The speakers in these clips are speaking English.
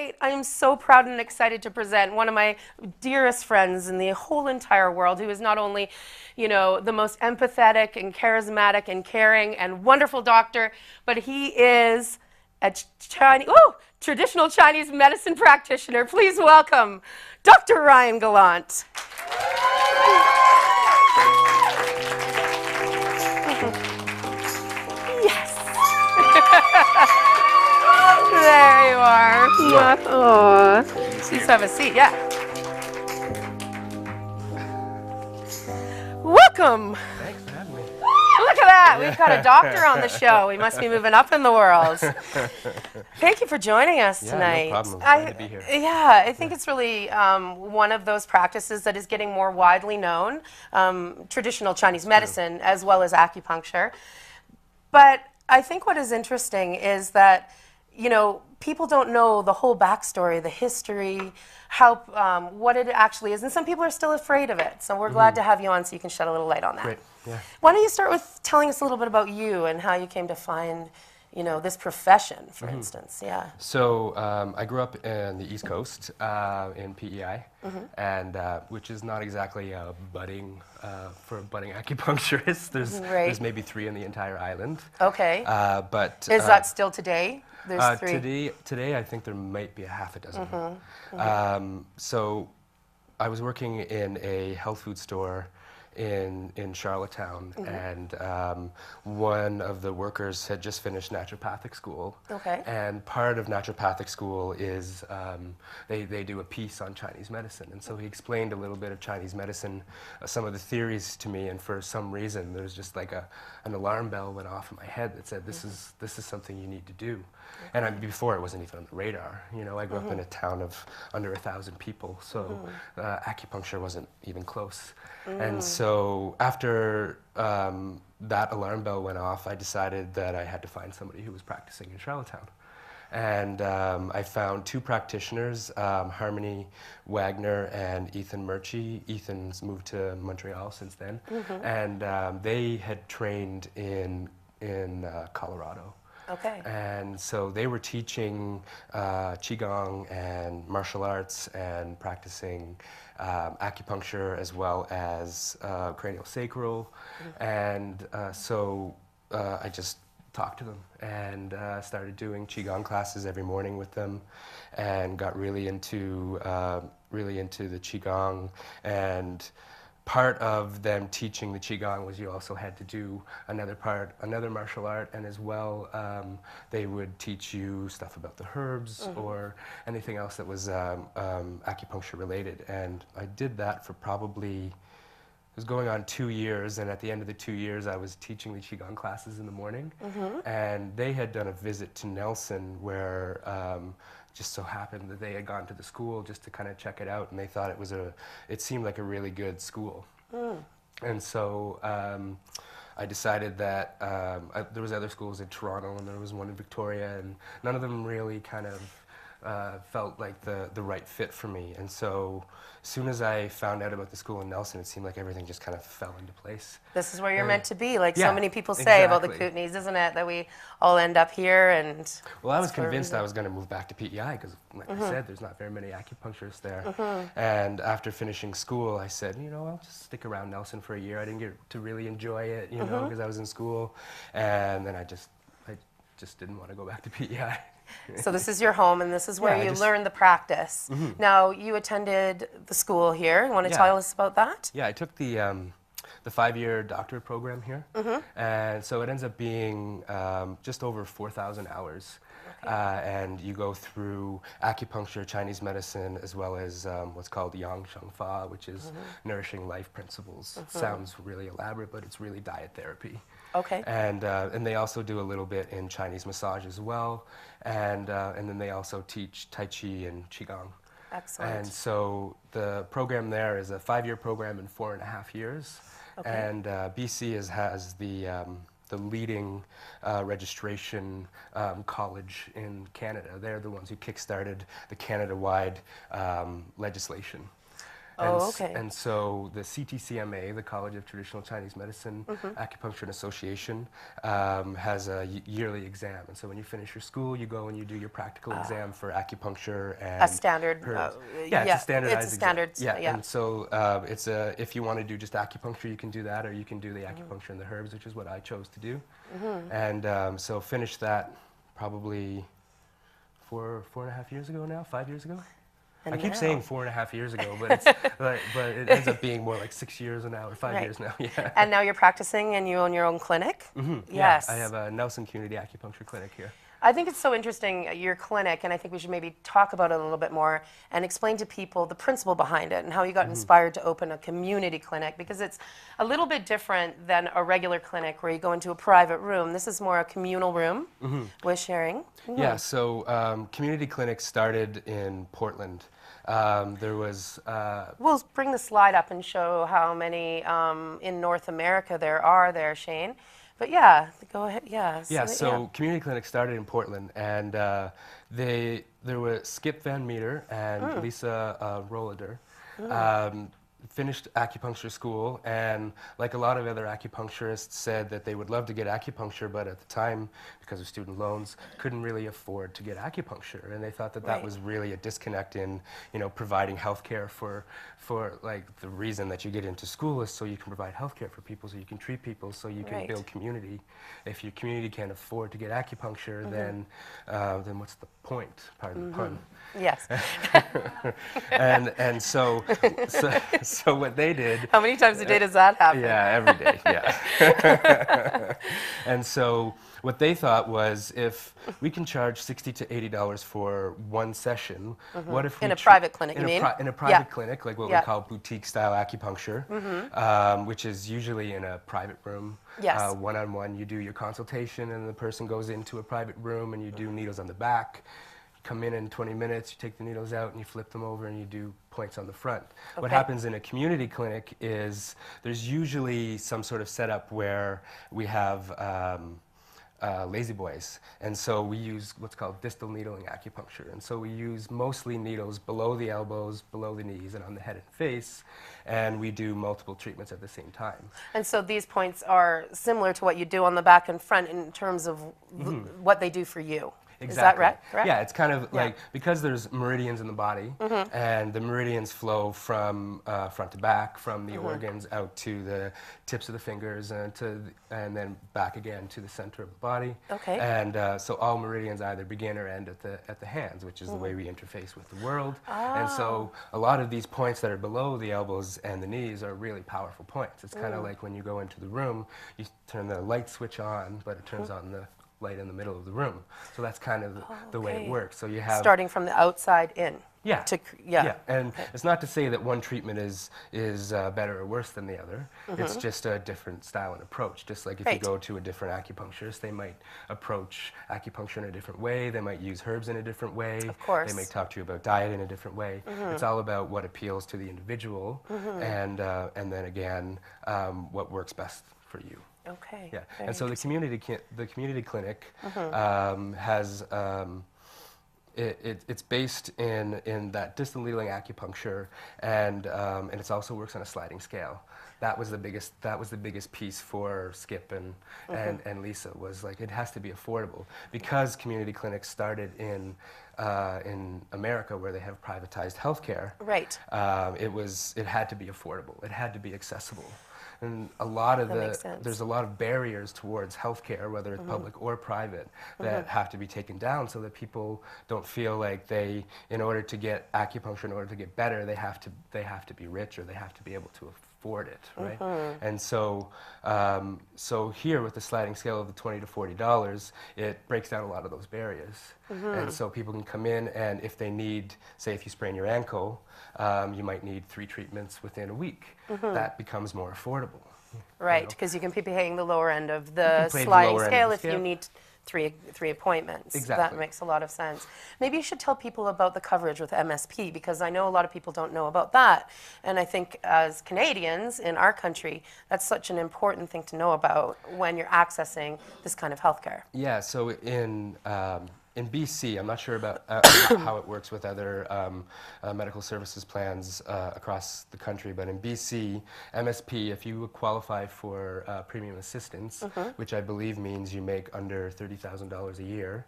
Tonight, I am so proud and excited to present one of my dearest friends in the whole entire world, who is not only, the most empathetic and charismatic and caring and wonderful doctor, but he is a traditional Chinese medicine practitioner. Please welcome Dr. Ryan Gallant. Yes. There you are. Oh. Please have a seat, yeah. Welcome. Thanks for having me. Look at that. We've got a doctor on the show. We must be moving up in the world. Thank you for joining us tonight. No problem. Glad to be here. Yeah, I think it's really one of those practices that is getting more widely known, traditional Chinese medicine as well as acupuncture. But I think what is interesting is that, people don't know the whole backstory, the history, how, what it actually is, and some people are still afraid of it. So we're glad to have you on so you can shed a little light on that. Great. Yeah. Why don't you start with telling us a little bit about you and how you came to find, this profession, for instance. Yeah. So I grew up in the East Coast in PEI, and which is not exactly budding for a budding acupuncturist. There's maybe 3 in the entire island. Okay. But is that still today? There's 3. Today, I think there might be a half a dozen. So I was working in a health food store in Charlottetown, and one of the workers had just finished naturopathic school. Okay. And part of naturopathic school is they do a piece on Chinese medicine, and so he explained a little bit of Chinese medicine, some of the theories to me, and for some reason there's just like an alarm bell went off in my head that said this is something you need to do. And before it wasn't even on the radar. I grew up in a town of under 1,000 people, so acupuncture wasn't even close. And so after that alarm bell went off, I decided that I had to find somebody who was practicing in Charlottetown. And I found 2 practitioners, Harmony Wagner and Ethan Murchie. Ethan's moved to Montreal since then. And they had trained in Colorado. Okay. And so they were teaching Qigong and martial arts and practicing acupuncture as well as craniosacral. And so I just talked to them and started doing Qigong classes every morning with them, and got really into the Qigong. And part of them teaching the Qigong was you also had to do another martial art, and as well they would teach you stuff about the herbs or anything else that was acupuncture related. And I did that for probably, it was going on 2 years, and at the end of the 2 years I was teaching the Qigong classes in the morning. And they had done a visit to Nelson where just so happened that they had gone to the school just to kind of check it out, and they thought it seemed like a really good school. And so I decided that there was other schools in Toronto and there was one in Victoria, and none of them really kind of felt like the right fit for me. And so as soon as I found out about the school in Nelson, it seemed like everything just kind of fell into place. This is where you're meant to be, like so many people say about the Kootenays, isn't it? That we all end up here. And well, I was convinced I was going to move back to PEI because, like I said, there's not very many acupuncturists there. And after finishing school, I said, I'll just stick around Nelson for a year. I didn't get to really enjoy it, because I was in school. And then I just didn't want to go back to PEI. So this is your home, and this is where you learn the practice. Now, you attended the school here. You want to tell us about that? Yeah, I took the 5-year doctorate program here, and so it ends up being just over 4,000 hours. And you go through acupuncture, Chinese medicine, as well as what's called Yang Sheng Fa, which is nourishing life principles. Sounds really elaborate, but it's really diet therapy. Okay. And they also do a little bit in Chinese massage as well, and then they also teach Tai Chi and Qigong. Excellent. And so the program there is a 5-year program in 4.5 years. Okay. And BC has the leading registration college in Canada. They're the ones who kickstarted the Canada-wide legislation. Oh, okay. And so the CTCMA, the College of Traditional Chinese Medicine, Acupuncture and Association, has a yearly exam. And so when you finish your school, you go and you do your practical exam for acupuncture and A standard, herbs. yeah, It's a standardized it's a standard, exam. yeah. And so if you want to do just acupuncture, you can do that, or you can do the acupuncture and the herbs, which is what I chose to do. And so finished that probably 4.5 years ago now, 5 years ago. And I keep now- saying 4.5 years ago, but but it ends up being more like 6 years now or 5 Right. years now. Yeah. And now you're practicing and you own your own clinic? Yeah, Yes. I have a Nelson Community Acupuncture Clinic here. I think it's so interesting, your clinic, and I think we should maybe talk about it a little bit more and explain to people the principle behind it and how you got inspired to open a community clinic, because it's a little bit different than a regular clinic where you go into a private room. This is more a communal room with sharing. Yeah, so community clinics started in Portland. There was We'll bring the slide up and show how many in North America there are there, Shane. But yeah, go ahead. Yeah. Yeah, so community clinics started in Portland, and there were Skip Van Meter and Lisa Rollader. Finished acupuncture school, and like a lot of other acupuncturists, said that they would love to get acupuncture, but at the time, because of student loans, couldn't really afford to get acupuncture, and they thought that that Right. was really a disconnect in, you know, providing healthcare for like the reason that you get into school is so you can provide healthcare for people, so you can treat people, so you can Right. build community. If your community can't afford to get acupuncture, then what's the point? Pardon the pun. Yes. And so what they did. How many times a day does that happen? Yeah, every day. Yeah. And so what they thought was, if we can charge $60 to $80 for one session, what if we In a private clinic, in you a mean? in a private clinic, like what Yeah. we call boutique style acupuncture, which is usually in a private room. Yes. One-on-one, you do your consultation, and the person goes into a private room, and you do needles on the back. Come in 20 minutes, you take the needles out and you flip them over and you do points on the front. What Okay. happens in a community clinic is there's usually some sort of setup where we have lazy boys, and so we use what's called distal needling acupuncture, and so we use mostly needles below the elbows, below the knees, and on the head and face, and we do multiple treatments at the same time. And so these points are similar to what you do on the back and front in terms of what they do for you. Exactly. Is that right? Correct? Yeah, it's kind of Yeah. like, because there's meridians in the body, and the meridians flow from front to back, from the organs out to the tips of the fingers, and then back again to the center of the body. Okay. And so all meridians either begin or end at the hands, which is the way we interface with the world. And so a lot of these points that are below the elbows and the knees are really powerful points. It's kind of like when you go into the room, you turn the light switch on, but it turns on the light in the middle of the room. So that's kind of the way okay. it works. So you have Starting from the outside in. yeah. Yeah. And it's not to say that one treatment is better or worse than the other. It's just a different style and approach. Just like if you Right. go to a different acupuncturist, they might approach acupuncture in a different way. They might use herbs in a different way. Of course. They may talk to you about diet in a different way. It's all about what appeals to the individual, and then again, what works best for you. Okay. Yeah, Very and so the community clinic has it's based in that distal needling acupuncture, and it also works on a sliding scale. That was the biggest piece for Skip and Lisa, was like, it has to be affordable, because community clinics started in America, where they have privatized healthcare. Right. It had to be affordable. It had to be accessible. And a lot of That makes sense. there's a lot of barriers towards healthcare, whether it's public or private, that have to be taken down, so that people don't feel like in order to get acupuncture, in order to get better, they have to be rich, or they have to be able to afford it, right? And so here, with the sliding scale of the $20 to $40, it breaks down a lot of those barriers. And so people can come in, and if they need, say if you sprain your ankle, you might need 3 treatments within a week. That becomes more affordable. Right, because you can be paying the lower end of the pay the sliding lower end of scale the if you scale. need three appointments. That Exactly. makes a lot of sense. Maybe you should tell people about the coverage with MSP, because I know a lot of people don't know about that. And I think as Canadians in our country, that's such an important thing to know about when you're accessing this kind of healthcare. Yeah, so in BC, I'm not sure about how it works with other medical services plans across the country, but in BC, MSP, if you qualify for premium assistance, which I believe means you make under $30,000 a year,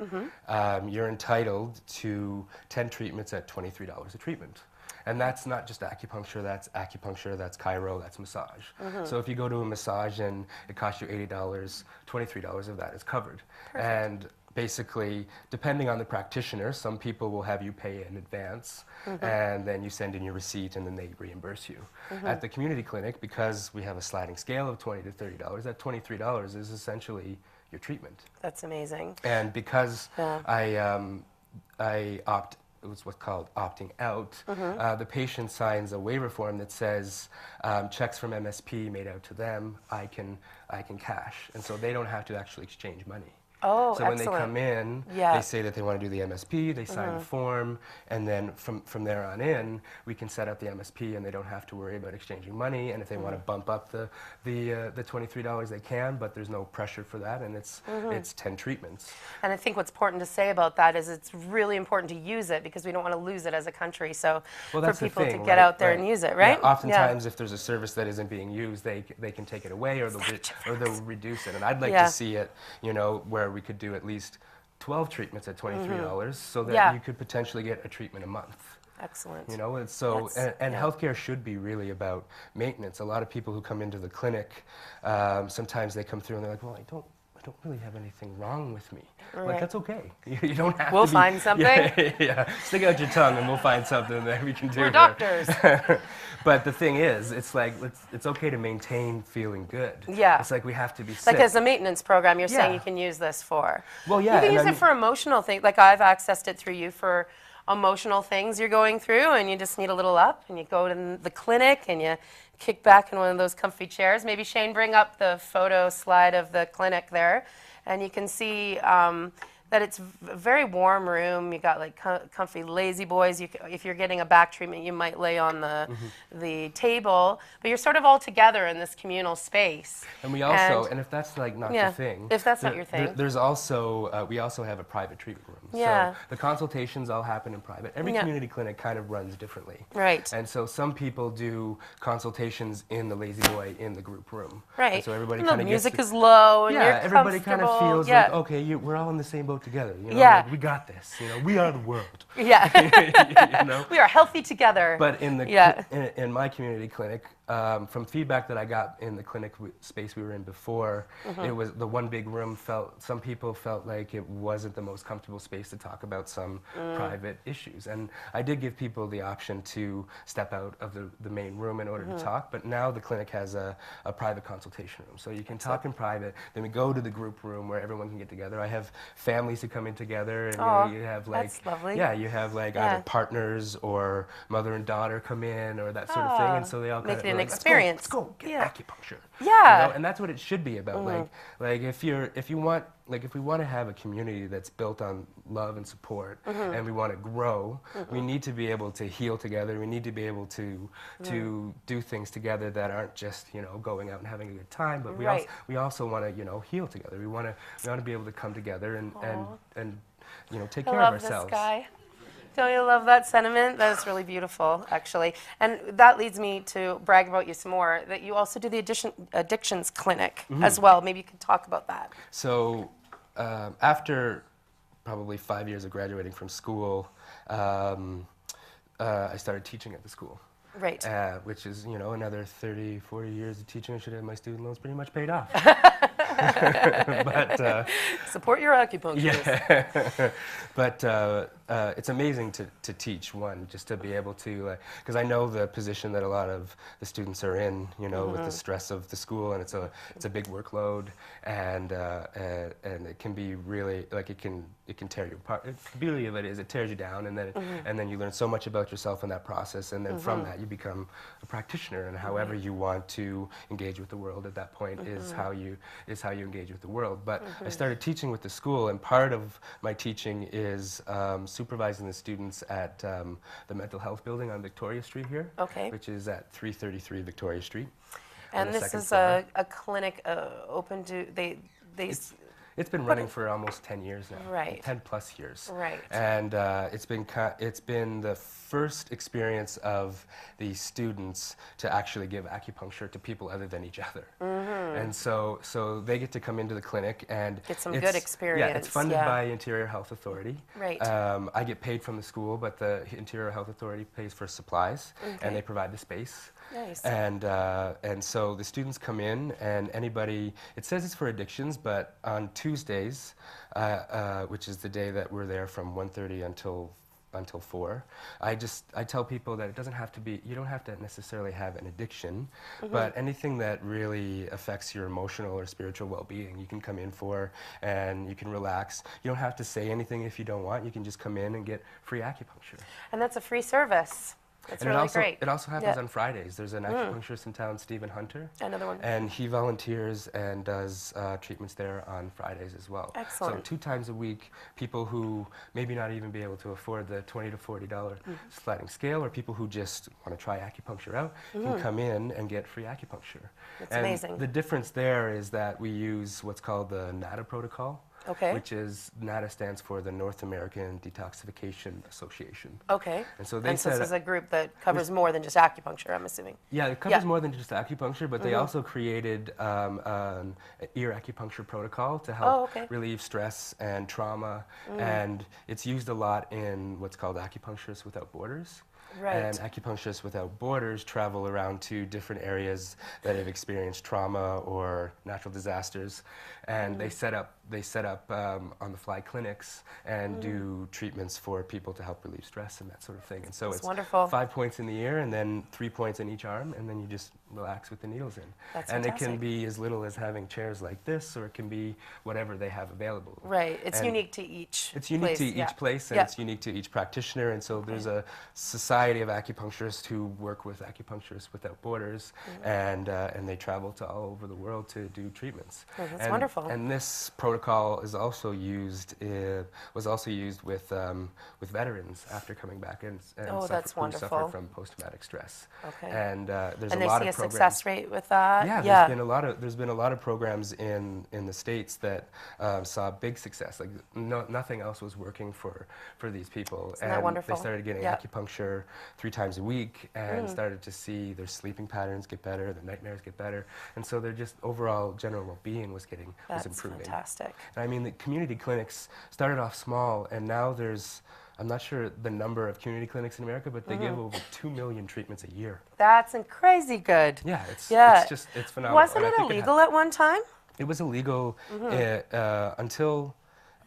you're entitled to 10 treatments at $23 a treatment. And that's not just acupuncture, that's chiro, that's massage. So if you go to a massage and it costs you $80, $23 of that is covered. Perfect. And basically, depending on the practitioner, some people will have you pay in advance, and then you send in your receipt, and then they reimburse you. At the community clinic, because we have a sliding scale of $20 to $30, that $23 is essentially your treatment. That's amazing. And because I opt, it was what's called opting out, the patient signs a waiver form that says checks from MSP made out to them, I can cash, and so they don't have to actually exchange money. Oh, so when excellent. they come in, they say that they want to do the MSP, they sign the form, and then from there on in, we can set up the MSP, and they don't have to worry about exchanging money. And if they want to bump up the $23, they can, but there's no pressure for that, and it's 10 treatments. And I think what's important to say about that is it's really important to use it because we don't want to lose it as a country. So for people to get out there and use it, right? Yeah, oftentimes, if there's a service that isn't being used, they can take it away, or they'll reduce it. And I'd like to see it, where we could do at least 12 treatments at $23 so that you could potentially get a treatment a month. Excellent. And so, and healthcare should be really about maintenance. A lot of people who come into the clinic, sometimes they come through and they're like, well, I don't really have anything wrong with me. Like, that's okay. You don't have to We'll find something. Yeah. Stick out your tongue and we'll find something that we can do. We're doctors. But the thing is, it's like, it's okay to maintain feeling good. Yeah. It's like we have to be sick. Like as a maintenance program, you're saying you can use this for. Well, yeah. You can use it for emotional things. Like I've accessed it through you for emotional things you're going through, and you just need a little up, and you go to the clinic and you kick back in one of those comfy chairs. Maybe Shane, bring up the photo slide of the clinic there, and you can see that it's a very warm room. You got like comfy lazy boys. If you're getting a back treatment, you might lay on the table, but you're sort of all together in this communal space. And we also, and if that's like not your thing, if that's not your thing, there's also we also have a private treatment room. Yeah. So the consultations all happen in private. Every community clinic kind of runs differently. Right. And so some people do consultations in the lazy boy in the group room. Right. And so everybody and kind the of music is low, and you're everybody kind of feels like, okay, we're all in the same boat together. Like, we got this. We are the world. Yeah. We are healthy together. But in in my community clinic, from feedback that I got in the clinic space we were in before, it was the one big room some people felt like it wasn't the most comfortable space to talk about some private issues. And I did give people the option to step out of the main room in order to talk, but now the clinic has a private consultation room. So you can talk in private, then we go to the group room where everyone can get together. I have families who come in together, and you have like, that's lovely. you have like either partners or mother and daughter come in or that sort of thing, and so they all kind of an experience. Let's go get acupuncture. Yeah. And that's what it should be about. Like if we want to have a community that's built on love and support, and we want to grow, we need to be able to heal together. We need to be able to do things together that aren't just going out and having a good time, but we also want to heal together. We want to be able to come together and take care of ourselves. This guy. Don't you love that sentiment? That's really beautiful, actually. And that leads me to brag about you some more, that you also do the addictions clinic as well. Maybe you could talk about that. So after probably 5 years of graduating from school, I started teaching at the school. Right. Which is, another 30, 40 years of teaching. I should have my student loans pretty much paid off. But support your acupuncturist. Yeah. But it's amazing to teach, just to be able to, because I know the position that a lot of the students are in, with the stress of the school, and it's a big workload, and it can be really, like, it can tear you apart. The beauty of it is it tears you down, and then you learn so much about yourself in that process, and then from that you become a practitioner, and however you want to engage with the world at that point is how you engage with the world. But I started teaching with the school, and part of my teaching is supervising the students at the mental health building on Victoria Street here, which is at 333 Victoria Street. And this is a clinic open to It's been running for almost 10 years now. Right. 10 plus years. Right. And it's been the first experience of the students to actually give acupuncture to people other than each other. And so they get to come into the clinic and get some good experience. Yeah, it's funded by Interior Health Authority. Right. I get paid from the school, but the Interior Health Authority pays for supplies, and they provide the space. Nice. And so the students come in, and anybody, it says it's for addictions, but on Tuesdays, which is the day that we're there from 1:30 until 4, I tell people that it doesn't have to be, you don't have to necessarily have an addiction, but anything that really affects your emotional or spiritual well-being, you can come in for, and you can relax. You don't have to say anything if you don't want. You can just come in and get free acupuncture. And that's a free service. It's And really great. it also happens on Fridays. There's an acupuncturist in town, Stephen Hunter. Another one. And he volunteers and does treatments there on Fridays as well. Excellent. So 2 times a week, people who maybe not even be able to afford the $20 to $40 sliding scale, or people who just want to try acupuncture out, can come in and get free acupuncture. That's and amazing. The difference there is that we use what's called the NADA protocol. Okay. Which is, NADA stands for the North American Detoxification Association. Okay. And so this is a group that covers more than just acupuncture, I'm assuming. Yeah, it covers more than just acupuncture, but they also created an ear acupuncture protocol to help relieve stress and trauma, and it's used a lot in what's called Acupuncturists Without Borders. Right. And Acupuncturists Without Borders travel around to different areas that have experienced trauma or natural disasters, and they set up on-the-fly clinics and do treatments for people to help relieve stress and that sort of thing. And so it's wonderful. 5 points in the ear and then 3 points in each arm, and then you just relax with the needles in. That's and fantastic. it can be as little as having chairs like this, or it can be whatever they have available. Right. It's And unique to each It's unique to each place, and it's unique to each practitioner. And so there's a society of acupuncturists who work with Acupuncturists Without Borders, and they travel to all over the world to do treatments. Oh, that's wonderful. And this protocol is also used was also used with veterans after coming back and Oh, that's who suffer wonderful. from post-traumatic stress. Okay. And there's And a they lot see of a programs. success rate with that? Yeah, there's been a lot of programs in the States that saw big success. Like nothing else was working for these people. Isn't that wonderful? They started getting acupuncture 3 times a week and started to see their sleeping patterns get better, their nightmares get better, and so their just overall general well-being was improving. That's fantastic. And I mean, the community clinics started off small, and now I'm not sure the number of community clinics in America, but they give over 2 million treatments a year. That's crazy good. Yeah, it's phenomenal. Wasn't it illegal at one time? It was illegal until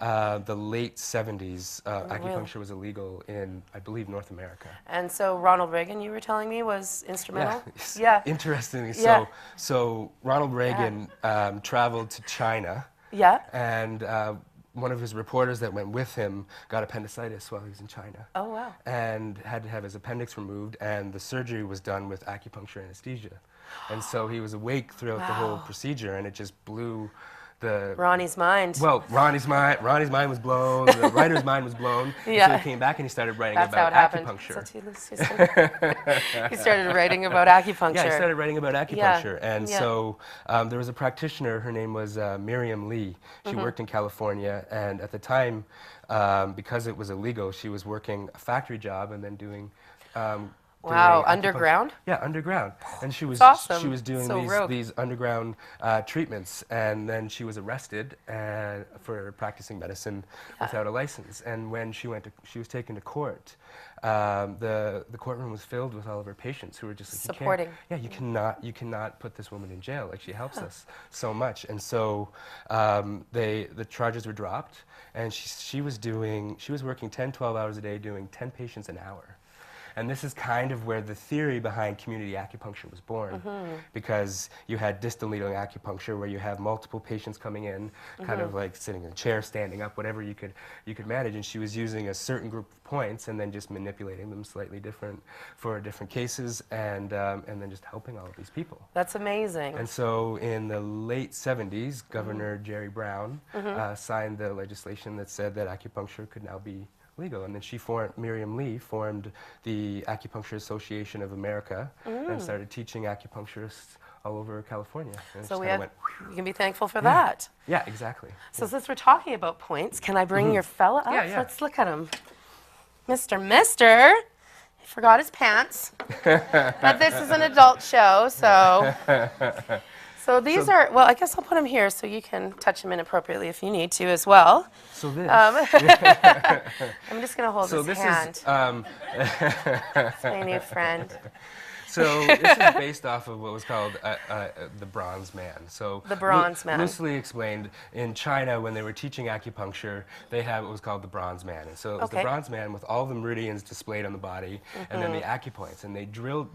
the late 70s. Acupuncture was illegal in, I believe, North America. And so Ronald Reagan, you were telling me, was instrumental? Yeah. Interestingly, so Ronald Reagan traveled to China. Yeah. And one of his reporters that went with him got appendicitis while he was in China. Oh, wow. And had to have his appendix removed, and the surgery was done with acupuncture anesthesia. And so he was awake throughout the whole procedure, and it just blew Ronnie's mind. Well, Ronnie's mind was blown. The writer's mind was blown. Yeah. So he came back and he started writing That's about how it acupuncture. Happened. He started writing about acupuncture. Yeah, he started writing about acupuncture. Yeah. And so there was a practitioner. Her name was Miriam Lee. She worked in California, and at the time, because it was illegal, she was working a factory job and then doing. Wow, underground? Yeah, underground. And she was awesome. she was doing So these underground treatments, and then she was arrested for practicing medicine without a license. And when she was taken to court, the courtroom was filled with all of her patients who were just like, supporting. You cannot put this woman in jail. Like, she helps us so much. And so the charges were dropped, and she was working 10, 12 hours a day, doing 10 patients an hour. And this is kind of where the theory behind community acupuncture was born, because you had distal needling acupuncture, where you have multiple patients coming in, kind of like sitting in a chair, standing up, whatever you could manage. And she was using a certain group of points and then just manipulating them slightly different for different cases, and then just helping all of these people. That's amazing. And so in the late 70s, Governor Jerry Brown signed the legislation that said that acupuncture could now be legal. And then Miriam Lee formed the Acupuncture Association of America and started teaching acupuncturists all over California. And it So just we kinda have, went, you can be thankful for that. yeah, exactly. So since we're talking about points, can I bring your fella up? Yeah, yeah. Let's look at him. Mister. He forgot his pants. But this is an adult show, so... So these are, well, I guess I'll put him here so you can touch him inappropriately if you need to as well. So this, I'm just going to hold so his this hand. is, It's my new friend. so this is based off of what was called the Bronze Man. So The Bronze Man. Loosely explained, in China, when they were teaching acupuncture, they had what was called the Bronze Man. And so it was the Okay. Bronze Man with all the meridians displayed on the body, and then the acupoints. And they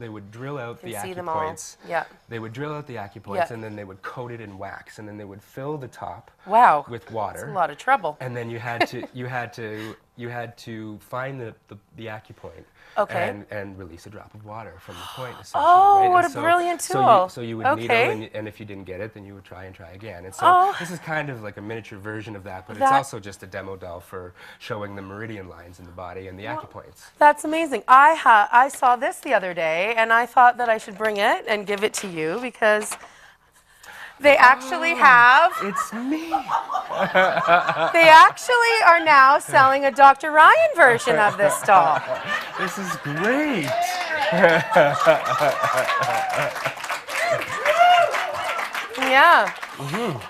would drill out the You can see them all. acupoints. Yeah. They would drill out the acupoints, Yeah. and then they would coat it in wax, and then they would fill the top Wow. with water. That's a lot of trouble. And then you had to find the acupoint. Okay. And release a drop of water from the point, essentially. Oh, right? what And a brilliant So tool. you would needle, Okay. and if you didn't get it, then you would try and try again. And so Oh. this is kind of like a miniature version of that, but it's That- also just a demo doll for showing the meridian lines in the body and the acupoints. That's amazing. I saw this the other day, and I thought that I should bring it and give it to you because they actually have... It's me! They actually are now selling a Dr. Ryan version of this doll. This is great! Yeah.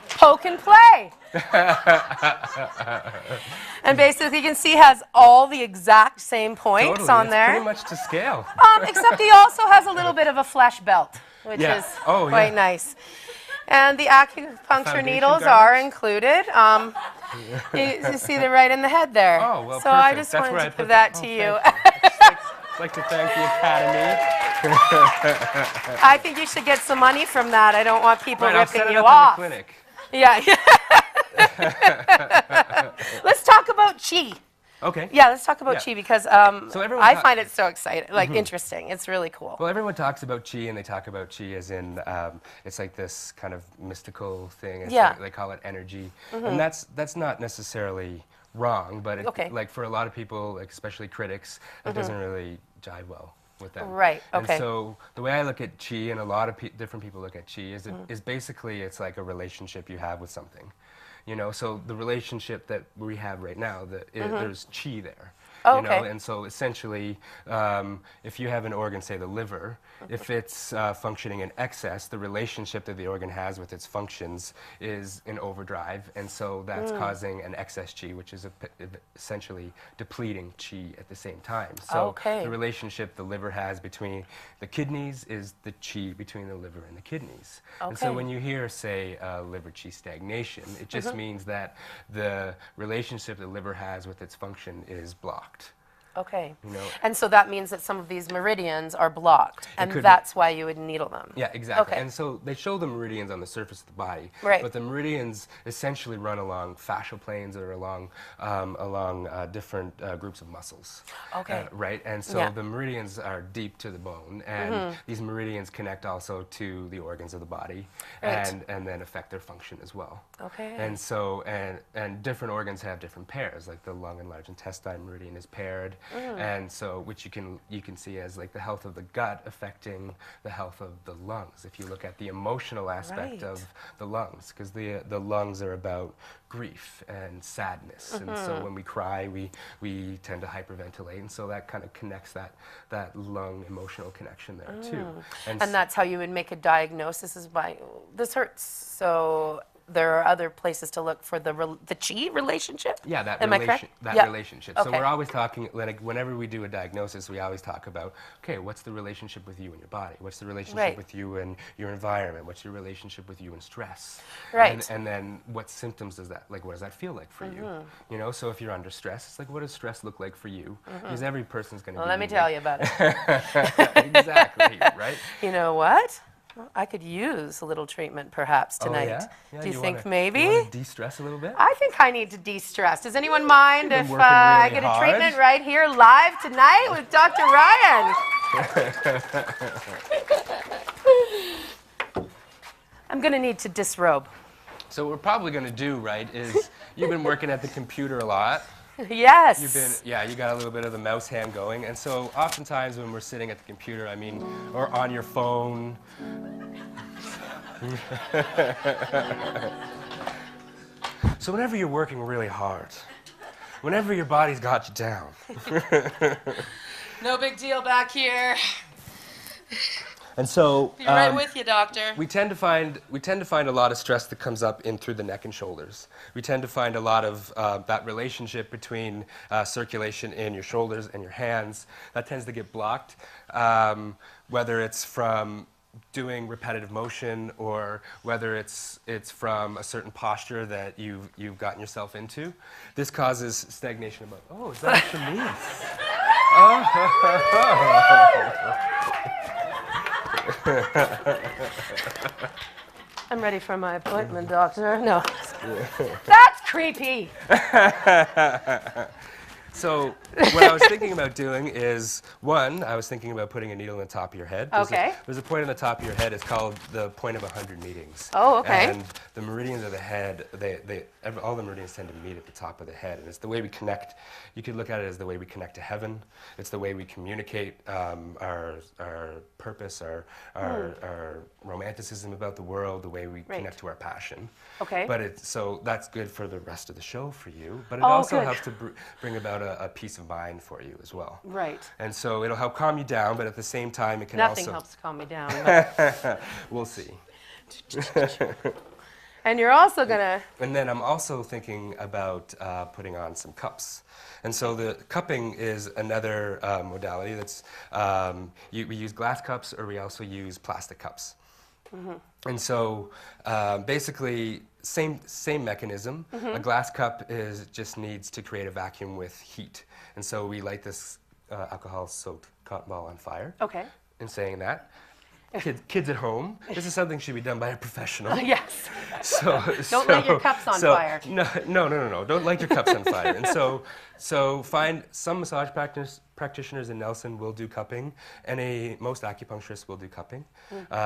Poke and play. And basically, you can see has all the exact same points Totally, on it's there. pretty much to scale. Except he also has a little bit of a flesh belt, which Yeah. is Oh, quite yeah. nice. And the acupuncture Foundation needles garments? are included. You see they're right in the head there. Oh, well, so I perfect. just That's wanted where I to put give the- that oh, to you. I'd like to thank the Academy. I think you should get some money from that. I don't want people Right, I'll set ripping it you up off. in the clinic. Yeah. Let's talk about chi. Okay. Yeah, let's talk about Yeah. chi because So everyone I ta- find it so exciting, like interesting. It's really cool. Well, everyone talks about chi, and they talk about chi as in it's like this kind of mystical thing. It's Yeah. like, they call it energy, and that's not necessarily wrong, but Okay. like for a lot of people, like especially critics, it doesn't really jive well with them. Right, okay. And so the way I look at chi, and a lot of different people look at chi, is basically it's like a relationship you have with something. You know, so the relationship that we have right now, there's chi there. Oh, You know, okay. and so essentially, if you have an organ, say the liver, if it's functioning in excess, the relationship that the organ has with its functions is in overdrive, and so that's causing an excess chi, which is essentially depleting chi at the same time. So Okay. the relationship the liver has between the kidneys is the chi between the liver and the kidneys. And so Okay. when you hear, say, liver chi stagnation, it just means that the relationship the liver has with its function is blocked. Okay. You know? And so that means that some of these meridians are blocked, and could be. that's why you would needle them. Yeah, exactly. Okay. And so they show the meridians on the surface of the body, Right. but the meridians essentially run along fascial planes or along different groups of muscles. Okay. Right? And so Yeah. the meridians are deep to the bone, and these meridians connect also to the organs of the body, Right. and then affect their function as well. Okay. And so, and different organs have different pairs, like the lung and large intestine meridian is paired, and so, which you can see as like the health of the gut affecting the health of the lungs, if you look at the emotional aspect Right. of the lungs, because the lungs are about grief and sadness, and so when we cry, we tend to hyperventilate, and so that kind of connects that lung emotional connection there too. And that's how you would make a diagnosis is by, this hurts, so there are other places to look for the chi relationship? Yeah, that Am I correct? that Yeah. relationship. So Okay. we're always talking, like, whenever we do a diagnosis, we always talk about, okay, what's the relationship with you and your body? What's the relationship Right. with you and your environment? What's your relationship with you and stress? Right. And then what symptoms does that, like, what does that feel like for you? Mm-hmm. You know, so if you're under stress, it's like, what does stress look like for you? Because every person's going to Well, be let me unique. tell you about it. Exactly, right? You know what? Well, I could use a little treatment perhaps tonight. Oh, yeah? Yeah, Do you you think wanna- maybe? You want to de-stress a little bit? I think I need to de-stress. Does anyone mind been if working I really get a hard. treatment right here live tonight with Dr. Ryan? I'm going to need to disrobe. So what we're probably going to do, right, is you've been working at the computer a lot. Yes. You got a little bit of the mouse hand going, and so oftentimes when we're sitting at the computer, or on your phone, So whenever you're working really hard, whenever your body's got you down, No big deal back here. and so Be right with you, doctor. we tend to find a lot of stress that comes up in through the neck and shoulders. We tend to find a lot of that relationship between circulation in your shoulders and your hands that tends to get blocked, whether it's from doing repetitive motion or whether it's from a certain posture that you've gotten yourself into. This causes stagnation. About is that for me? I'm ready for my appointment, doctor. No. That's creepy. So what I was thinking about doing is, one, I was thinking about putting a needle in the top of your head. Okay. There's a point on the top of your head. It's called the point of 100 meetings. Oh, okay. And the meridians of the head, all the meridians tend to meet at the top of the head. And it's the way we connect. You could look at it as the way we connect to heaven. It's the way we communicate our purpose, our romanticism about the world, the way we connect to our passion. Okay. But so that's good for the rest of the show for you. But it also good. helps to bring about a peace of mind for you as well. Right. And so it'll help calm you down, but at the same time it can Nothing also... helps calm me down. But We'll see. and you're also gonna... And then I'm also thinking about putting on some cups. And so the cupping is another modality that's... we use glass cups or we also use plastic cups. Mm-hmm. And so basically, same mechanism. Mm-hmm. A glass cup just needs to create a vacuum with heat. And so we light this alcohol-soaked cotton ball on fire. Okay. In saying that, kids at home, this is something should be done by a professional. Yes. Don't light your cups on fire. No. Don't light your cups on fire. And so find some massage practitioners in Nelson will do cupping, and most acupuncturists will do cupping.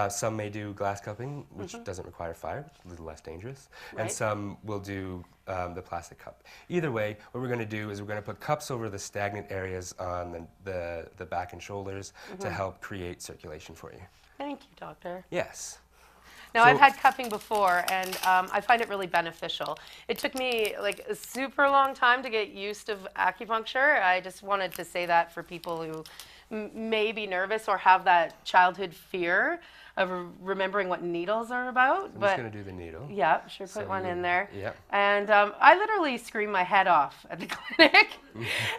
Some may do glass cupping, which doesn't require fire, a little less dangerous, and some will do the plastic cup. Either way, what we're going to do is we're going to put cups over the stagnant areas on the back and shoulders to help create circulation for you. Thank you, doctor. Yes. Now, I've had cupping before, and I find it really beneficial. It took me like a super long time to get used to acupuncture. I just wanted to say that for people who may be nervous or have that childhood fear of remembering what needles are about. I'm just going to do the needle. Yeah, sure, put one in there. Yeah. And I literally scream my head off at the clinic,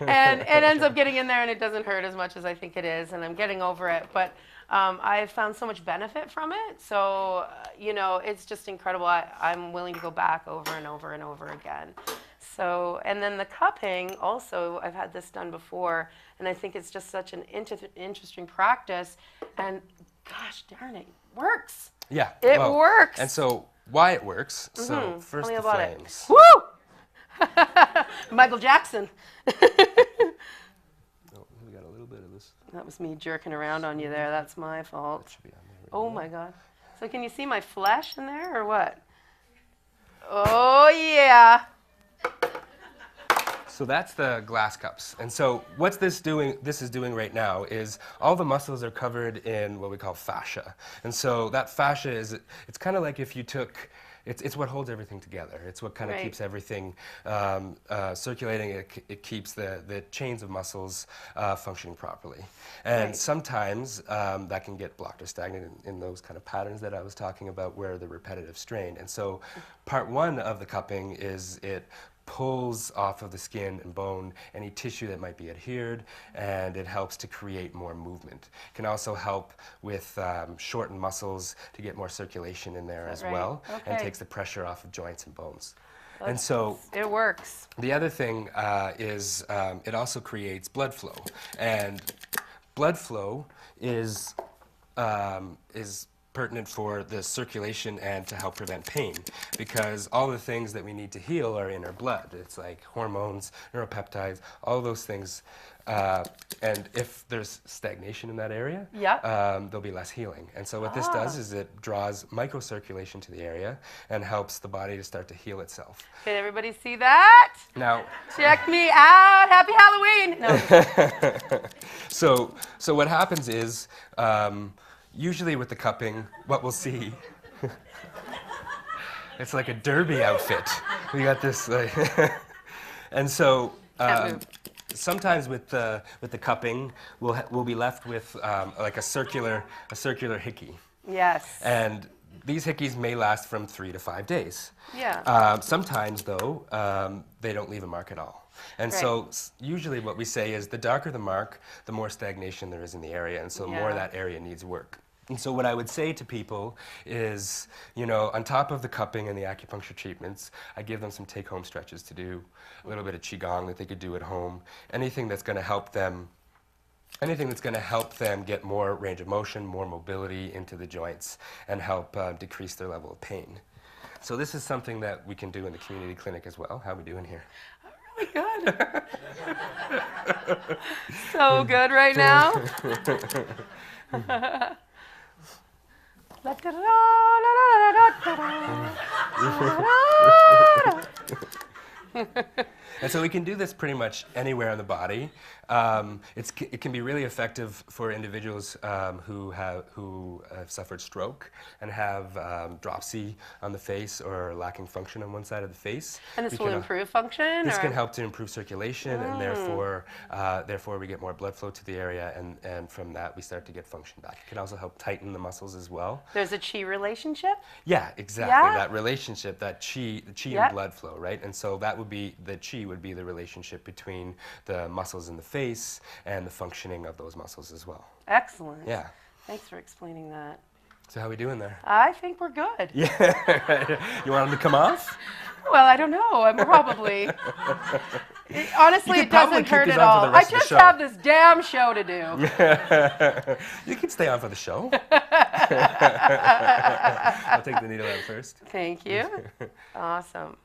and it ends up getting in there, and it doesn't hurt as much as I think it is, and I'm getting over it. But I've found so much benefit from it. So, it's just incredible. I'm willing to go back over and over and over again. So, and then the cupping also, I've had this done before, and I think it's just such an interesting practice. And gosh darn it, works. Yeah. It works. And so why it works, so first the flames. Woo! Michael Jackson. We got a little bit of this. That was me jerking around on you there. That's my fault. That should be on there. Oh my God. So can you see my flesh in there or what? Oh yeah. So that's the glass cups. And so what this is doing right now is all the muscles are covered in what we call fascia. And so that fascia it's kind of like if you took, it's what holds everything together. It's what kind of keeps everything circulating. It keeps the chains of muscles functioning properly. And sometimes that can get blocked or stagnant in those kind of patterns that I was talking about where the repetitive strain. And so part one of the cupping is it pulls off of the skin and bone any tissue that might be adhered, and it helps to create more movement. It can also help with shortened muscles to get more circulation in there as well, and takes the pressure off of joints and bones. And so it works. The other thing is it also creates blood flow, and blood flow is pertinent for the circulation and to help prevent pain, because all the things that we need to heal are in our blood. It's like hormones, neuropeptides, all those things. And if there's stagnation in that area, there'll be less healing. And so what this does is it draws microcirculation to the area and helps the body to start to heal itself. Did everybody see that? Now, check me out. Happy Halloween. No. So what happens is, usually with the cupping, what we'll see It's like a derby outfit. We got this, and so Can't move. sometimes with the cupping, we'll be left with like a circular hickey, Yes. and these hickeys may last from 3 to 5 days. Yeah. Sometimes though, they don't leave a mark at all. And Right. so usually what we say is the darker the mark, the more stagnation there is in the area, and so more Yeah. that area needs work. And so what I would say to people is, you know, on top of the cupping and the acupuncture treatments, I give them some take-home stretches to do, a little bit of qigong that they could do at home, anything that's going to help them get more range of motion, more mobility into the joints, and help decrease their level of pain. So this is something that we can do in the community clinic as well. How are we doing here? Really good. So good right now. And so we can do this pretty much anywhere on the body. It can be really effective for individuals who have suffered stroke and have dropsy on the face or lacking function on one side of the face. And this will improve function? This or? can help to improve circulation, and therefore we get more blood flow to the area, and from that we start to get function back. It can also help tighten the muscles as well. There's a chi relationship? Yeah, exactly. Yeah? That relationship, the chi Yeah. and blood flow, right? And so that would be, the chi would be the relationship between the muscles in the face and the functioning of those muscles as well. Excellent. Yeah. Thanks for explaining that. So how are we doing there? I think we're good. Yeah. You want them to come off? Well, I don't know. I'm probably. Honestly, You it could probably doesn't keep hurt these at on for all. the I rest of the just show. have this damn show to do. You can stay on for the show. I'll take the needle out first. Thank you. Awesome.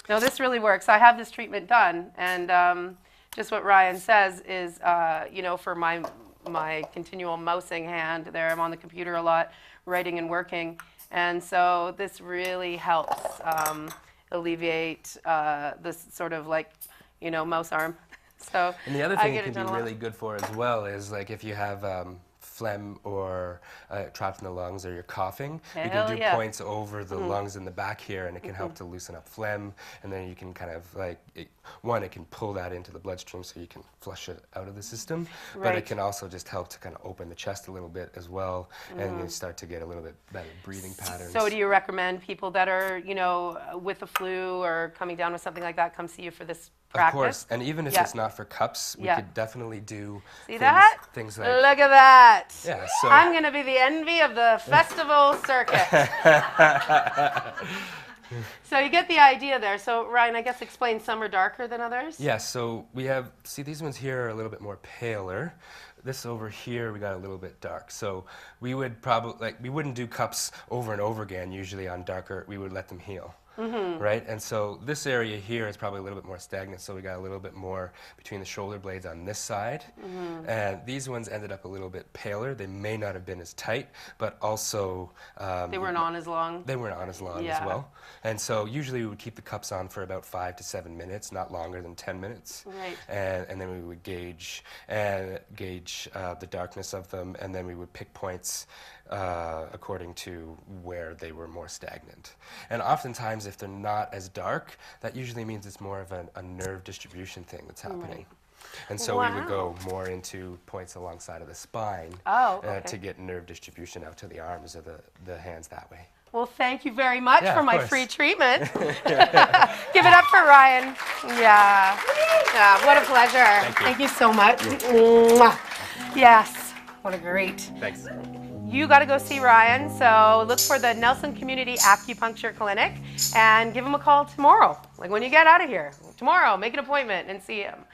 No, this really works. I have this treatment done, and just what Ryan says is, you know, for my continual mousing hand there, I'm on the computer a lot, writing and working, and so this really helps alleviate this sort of like, you know, mouse arm. So And the other I thing get it it can done be a lot. really good for as well is like if you have phlegm or trapped in the lungs, or you're coughing, you Hell can do yeah. points over the lungs in the back here, and it can help to loosen up phlegm, and then you can kind of like, it can pull that into the bloodstream so you can flush it out of the system, but Right. it can also just help to kind of open the chest a little bit as well, and you start to get a little bit better breathing patterns. So do you recommend people that are, you know, with the flu or coming down with something like that, come see you for this practice? Of course, and even if Yeah. it's not for cups, we Yeah. could definitely do See that? things like, Look at that. yeah, so. I'm going to be the envy of the festival circuit. So you get the idea there. So Ryan, I guess explain, some are darker than others? Yeah, so we have, see these ones here are a little bit more paler. This over here we got a little bit dark. So we would probably, like, we wouldn't do cups over and over again usually on darker, we would let them heal. Right? And so this area here is probably a little bit more stagnant, so we got a little bit more between the shoulder blades on this side. And these ones ended up a little bit paler. They may not have been as tight, but also They weren't on as long? they weren't on as long Yeah. as well. And so usually we would keep the cups on for about 5 to 7 minutes, not longer than 10 minutes. Right. And then we would gauge the darkness of them, and then we would pick points according to where they were more stagnant. And oftentimes, if they're not as dark, that usually means it's more of a nerve distribution thing that's happening. And so we would go more into points alongside of the spine to get nerve distribution out to the arms or the hands that way. Well, thank you very much Yeah, for of my course. free treatment. Give it up for Ryan. Yeah. Yeah, what a pleasure. Thank you. So much. Mwah. Yes. What a great. Thanks. You got to go see Ryan, so look for the Nelson Community Acupuncture Clinic and give him a call tomorrow. Like when you get out of here. Tomorrow, make an appointment and see him.